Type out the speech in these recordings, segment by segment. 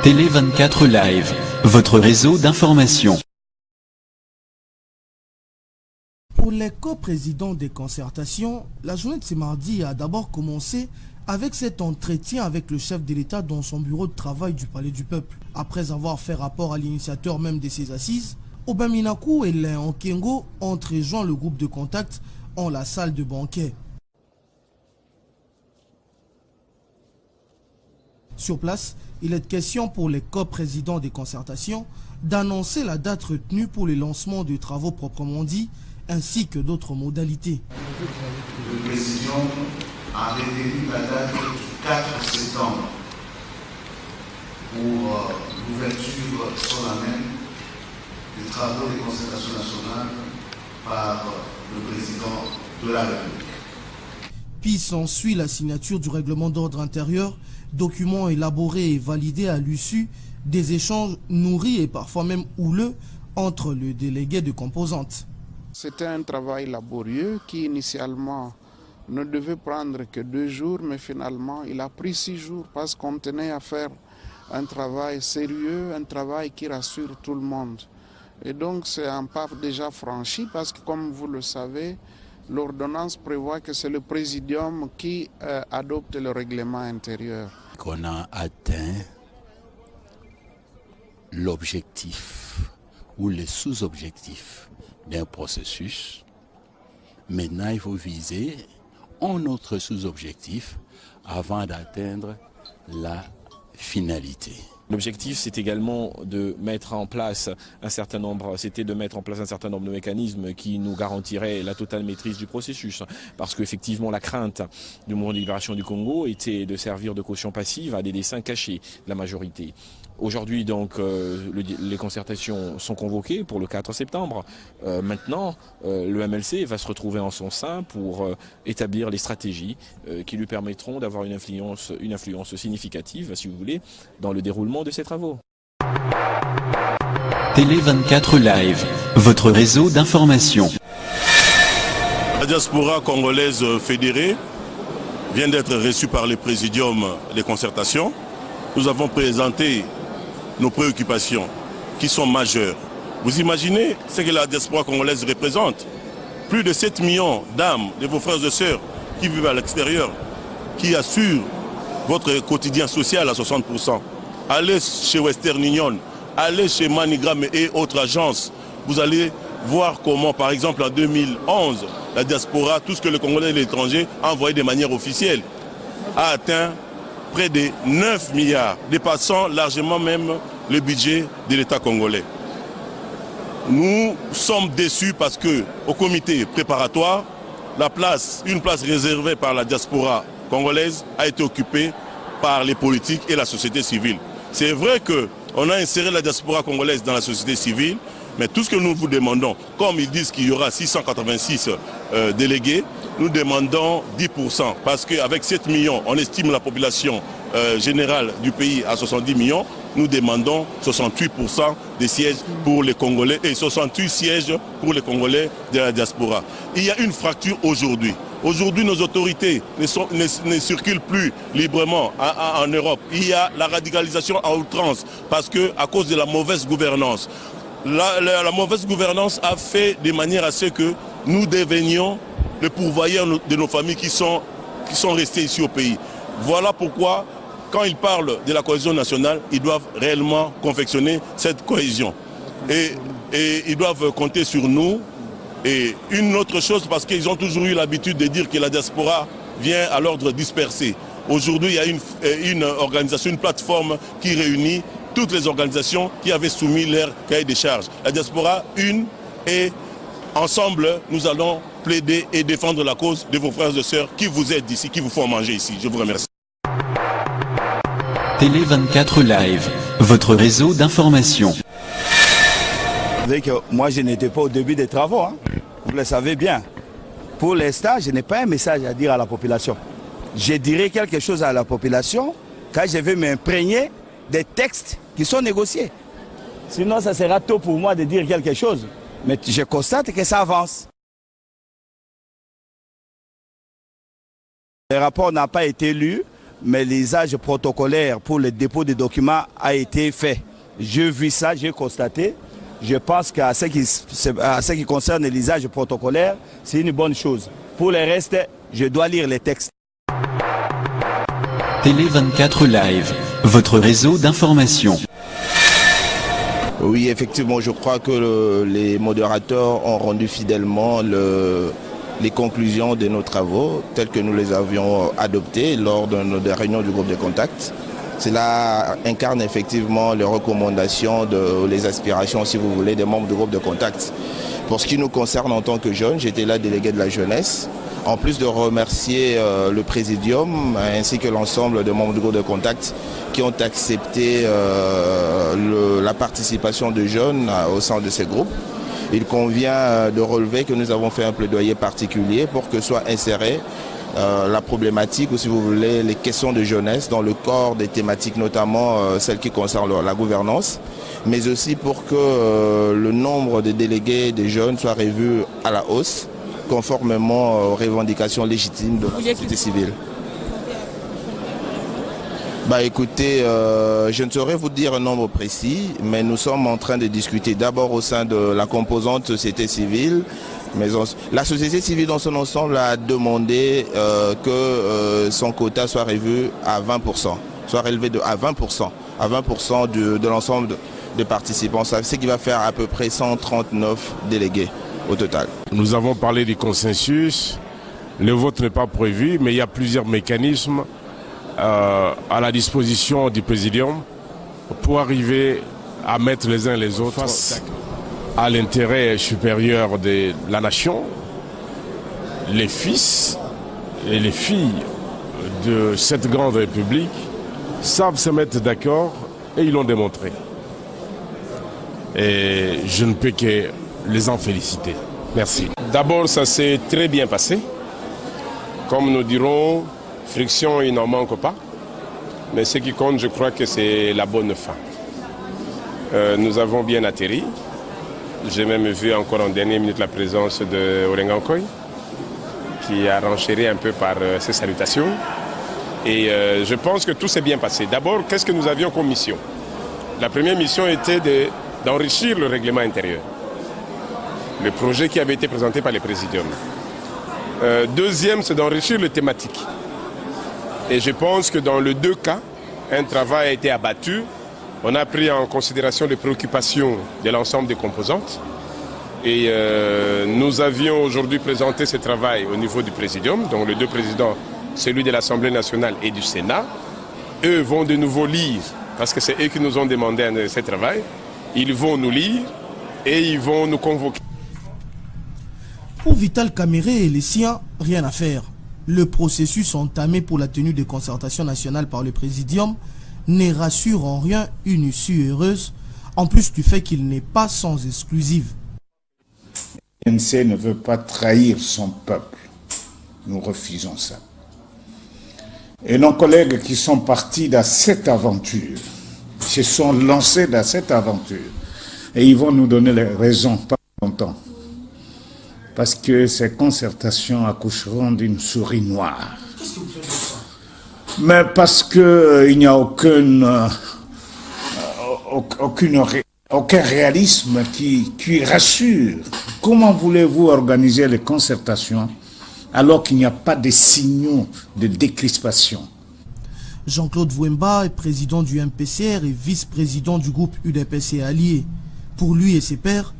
Télé 24 Live, votre réseau d'information. Pour les coprésidents des concertations, la journée de ce mardi a d'abord commencé avec cet entretien avec le chef de l'État dans son bureau de travail du Palais du Peuple. Après avoir fait rapport à l'initiateur même de ces assises, Aubin Minakou et Léon Okengo ont rejoint le groupe de contact en la salle de banquet. Sur place, il est question pour les coprésidents des concertations d'annoncer la date retenue pour le lancement des travaux proprement dit, ainsi que d'autres modalités. Le président a retenu la date du 4 septembre pour l'ouverture solennelle des travaux des concertations nationales par le président de la République. Puis s'ensuit la signature du règlement d'ordre intérieur, document élaboré et validé à l'issue des échanges nourris et parfois même houleux entre le délégué de composantes. C'était un travail laborieux qui initialement ne devait prendre que 2 jours, mais finalement il a pris 6 jours parce qu'on tenait à faire un travail sérieux, un travail qui rassure tout le monde. Et donc c'est un pas déjà franchi parce que comme vous le savez, l'ordonnance prévoit que c'est le présidium qui adopte le règlement intérieur. Qu'on a atteint l'objectif ou les sous-objectifs d'un processus. Maintenant, il faut viser un autre sous-objectif avant d'atteindre la finalité. L'objectif, c'est également de mettre en place un certain nombre, de mécanismes qui nous garantiraient la totale maîtrise du processus. Parce qu'effectivement, la crainte du mouvement de libération du Congo était de servir de caution passive à des desseins cachés de la majorité. Aujourd'hui, donc, les concertations sont convoquées pour le 4 septembre. Maintenant, le MLC va se retrouver en son sein pour établir les stratégies qui lui permettront d'avoir une influence significative, si vous voulez, dans le déroulement de ces travaux. Télé 24 Live, votre réseau d'information. La diaspora congolaise fédérée vient d'être reçue par le présidium des concertations. Nous avons présenté nos préoccupations qui sont majeures. Vous imaginez ce que la diaspora congolaise représente? Plus de 7 millions d'âmes de vos frères et sœurs qui vivent à l'extérieur, qui assurent votre quotidien social à 60%. Allez chez Western Union, allez chez MoneyGram et autres agences. Vous allez voir comment, par exemple, en 2011, la diaspora, tout ce que le Congolais et l'étranger a envoyé de manière officielle, a atteint près de 9 milliards, dépassant largement même le budget de l'État congolais. Nous sommes déçus parce que au comité préparatoire, une place réservée par la diaspora congolaise a été occupée par les politiques et la société civile. C'est vrai qu'on a inséré la diaspora congolaise dans la société civile, mais tout ce que nous vous demandons, comme ils disent qu'il y aura 686 délégués, nous demandons 10%, parce qu'avec 7 millions, on estime la population générale du pays à 70 millions, nous demandons 68% des sièges pour les Congolais et 68 sièges pour les Congolais de la diaspora. Il y a une fracture aujourd'hui. Aujourd'hui, nos autorités ne circulent plus librement en Europe. Il y a la radicalisation à outrance, parce qu'à cause de la mauvaise gouvernance. La mauvaise gouvernance a fait de manière à ce que nous devenions les pourvoyeurs de nos familles qui sont restées ici au pays. Voilà pourquoi, quand ils parlent de la cohésion nationale, ils doivent réellement confectionner cette cohésion. Et ils doivent compter sur nous. Et une autre chose, parce qu'ils ont toujours eu l'habitude de dire que la diaspora vient à l'ordre dispersé. Aujourd'hui, il y a une organisation, une plateforme qui réunit toutes les organisations qui avaient soumis leur cahier des charges. La diaspora, et ensemble, nous allons plaider et défendre la cause de vos frères et sœurs qui vous aident ici, qui vous font manger ici. Je vous remercie. Télé 24 Live, votre réseau d'information. Vous savez que moi, je n'étais pas au début des travaux, hein. Vous le savez bien. Pour l'instant, je n'ai pas un message à dire à la population. Je dirai quelque chose à la population quand je vais m'imprégner des textes qui sont négociés. Sinon, ça sera tôt pour moi de dire quelque chose. Mais je constate que ça avance. Le rapport n'a pas été lu. mais l'usage protocolaire pour le dépôt des documents a été fait. J'ai vu ça, j'ai constaté. Je pense qu'à ce qui concerne l'usage protocolaire, c'est une bonne chose. Pour le reste, je dois lire les textes. Télé 24 Live, votre réseau d'information. Oui, effectivement, je crois que les modérateurs ont rendu fidèlement les conclusions de nos travaux, telles que nous les avions adoptées lors des réunions du groupe de contact. Cela incarne effectivement les recommandations, les aspirations, si vous voulez, des membres du groupe de contact. Pour ce qui nous concerne en tant que jeunes, j'étais là délégué de la jeunesse. En plus de remercier le présidium ainsi que l'ensemble des membres du groupe de contact qui ont accepté la participation de jeunes au sein de ces groupes, il convient de relever que nous avons fait un plaidoyer particulier pour que soit inséré la problématique ou si vous voulez les questions de jeunesse dans le corps des thématiques, notamment celles qui concernent la gouvernance, mais aussi pour que le nombre de délégués des jeunes soit revu à la hausse conformément aux revendications légitimes de la société civile. Écoutez, je ne saurais vous dire un nombre précis, mais nous sommes en train de discuter d'abord au sein de la composante société civile. Mais la société civile dans son ensemble a demandé que son quota soit revu à 20%, soit relevé à 20% de l'ensemble des participants. C'est ce qui va faire à peu près 139 délégués au total. Nous avons parlé du consensus, le vote n'est pas prévu, mais il y a plusieurs mécanismes à la disposition du présidium pour arriver à mettre les uns les autres à l'intérêt supérieur de la nation. Les fils et les filles de cette grande république savent se mettre d'accord et ils l'ont démontré. Et je ne peux que les en féliciter. Merci. D'abord, ça s'est très bien passé. Comme nous dirons, friction, il n'en manque pas. Mais ce qui compte, je crois que c'est la bonne fin. Nous avons bien atterri. J'ai même vu encore en dernière minute la présence de Orengankoy, qui a renchéri un peu par ses salutations. Et je pense que tout s'est bien passé. D'abord, qu'est-ce que nous avions comme mission? La première mission était d'enrichir le règlement intérieur, le projet qui avait été présenté par les présidiums. Deuxième, c'est d'enrichir les thématiques. Et je pense que dans les deux cas, un travail a été abattu. On a pris en considération les préoccupations de l'ensemble des composantes. Et nous avions aujourd'hui présenté ce travail au niveau du présidium, donc les deux présidents, celui de l'Assemblée nationale et du Sénat. Eux vont de nouveau lire, parce que c'est eux qui nous ont demandé ce travail. Ils vont nous lire et ils vont nous convoquer. Pour Vital Kamere et les siens, rien à faire. Le processus entamé pour la tenue des concertations nationales par le présidium ne rassure en rien une issue heureuse, en plus du fait qu'il n'est pas sans exclusive. l'UNC ne veut pas trahir son peuple. Nous refusons ça. Et nos collègues qui sont partis dans cette aventure, se sont lancés dans cette aventure, et ils vont nous donner les raisons, pas longtemps. Parce que ces concertations accoucheront d'une souris noire. Mais parce qu'il n'y a aucun réalisme qui rassure. Comment voulez-vous organiser les concertations alors qu'il n'y a pas de signaux de décrispation? Jean-Claude Vouemba est président du MPCR et vice-président du groupe UDPC allié. Pour lui et ses pairs,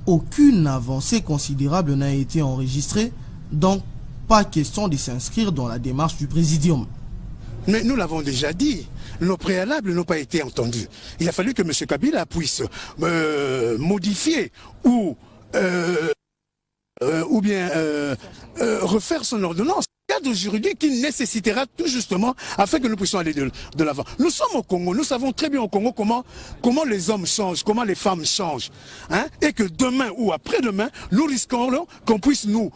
aucune avancée considérable n'a été enregistrée, donc pas question de s'inscrire dans la démarche du présidium. Mais nous l'avons déjà dit, nos préalables n'ont pas été entendus. Il a fallu que M. Kabila puisse modifier ou bien refaire son ordonnance. Cadre juridique qui nécessitera tout justement afin que nous puissions aller de l'avant. Nous sommes au Congo, nous savons très bien au Congo comment les hommes changent, comment les femmes changent. Hein, et que demain ou après-demain, nous risquons qu'on puisse nous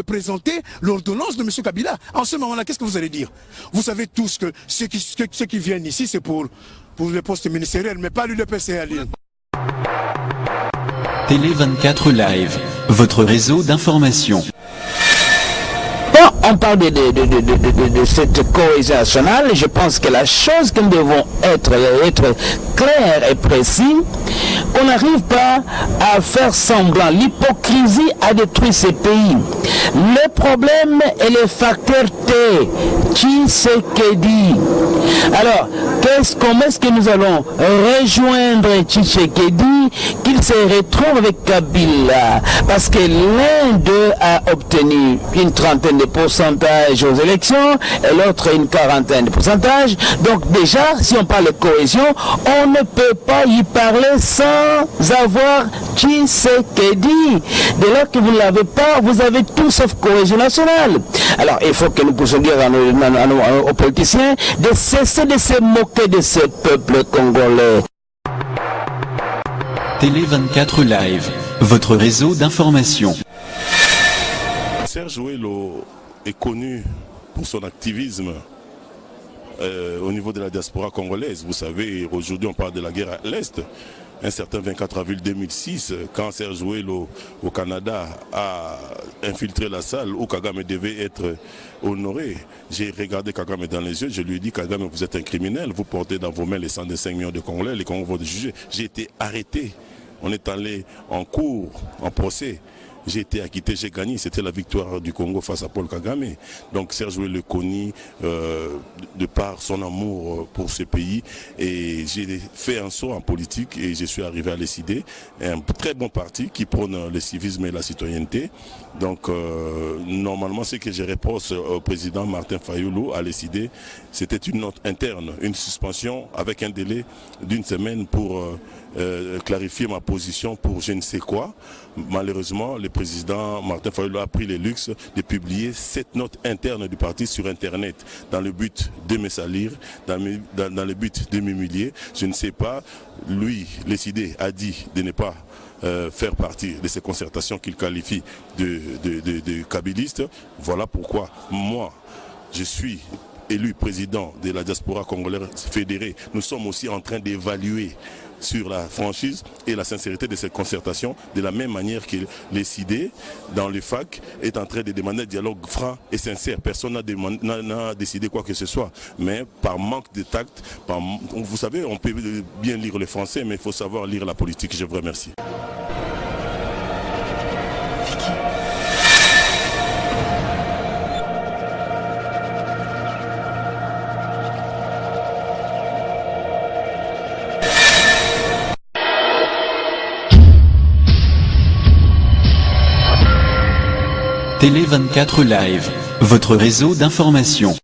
présenter l'ordonnance de M. Kabila. En ce moment-là, qu'est-ce que vous allez dire? Vous savez tous que ceux qui viennent ici, c'est pour les postes ministériels, mais pas l'UDPC à Lille. Télé 24 Live, votre réseau d'information. Bon, on parle de cette cohésion nationale. Je pense que la chose que nous devons être clair et précis, on n'arrive pas à faire semblant. L'hypocrisie a détruit ces pays. Le problème est le facteur T, Tshisekedi. Alors, comment est-ce que nous allons rejoindre Tshisekedi, qu'il se retrouve avec Kabila? Parce que l'un d'eux a obtenu une trentaine de pourcentages aux élections et l'autre une quarantaine de pourcentages. Donc déjà, si on parle de cohésion, on ne peut pas y parler sans avoir Tshisekedi. Dès lors que vous ne l'avez pas, vous avez tout sauf cohésion nationale. Alors il faut que nous puissions dire aux politiciens de cesser de se moquer de ce peuple congolais. Télé 24 Live, votre réseau d'information. Serge Ouello est connu pour son activisme au niveau de la diaspora congolaise. Vous savez, aujourd'hui on parle de la guerre à l'Est. Un certain 24 avril 2006, quand Serge Ouello au Canada a infiltré la salle où Kagame devait être honoré, j'ai regardé Kagame dans les yeux, je lui ai dit: Kagame, vous êtes un criminel, vous portez dans vos mains les 105 millions de Congolais, les Congolais vont juger. J'ai été arrêté, on est allé en cours, en procès. J'ai été acquitté, j'ai gagné. C'était la victoire du Congo face à Paul Kagame. Donc Serge Ouello le connaît de par son amour pour ce pays. Et j'ai fait un saut en politique et je suis arrivé à l'ECD, un très bon parti qui prône le civisme et la citoyenneté. Donc normalement, ce que je reproche au président Martin Fayulu à l'ECD, c'était une note interne, une suspension avec un délai d'une semaine pour clarifier ma position pour je ne sais quoi. Malheureusement, le président Martin Fayulu a pris le luxe de publier cette note interne du parti sur Internet dans le but de me salir, dans le but de m'humilier. Je ne sais pas, lui, l'ECD a dit de ne pas faire partie de ces concertations qu'il qualifie de kabilistes. Voilà pourquoi moi, je suis élu président de la diaspora congolaise fédérée. Nous sommes aussi en train d'évaluer sur la franchise et la sincérité de cette concertation, de la même manière que l'ECD, dans le FAC, est en train de demander un dialogue franc et sincère. Personne n'a décidé quoi que ce soit, mais par manque de tact, vous savez, on peut bien lire le français, mais il faut savoir lire la politique. Je vous remercie. Télé 24 Live, votre réseau d'information.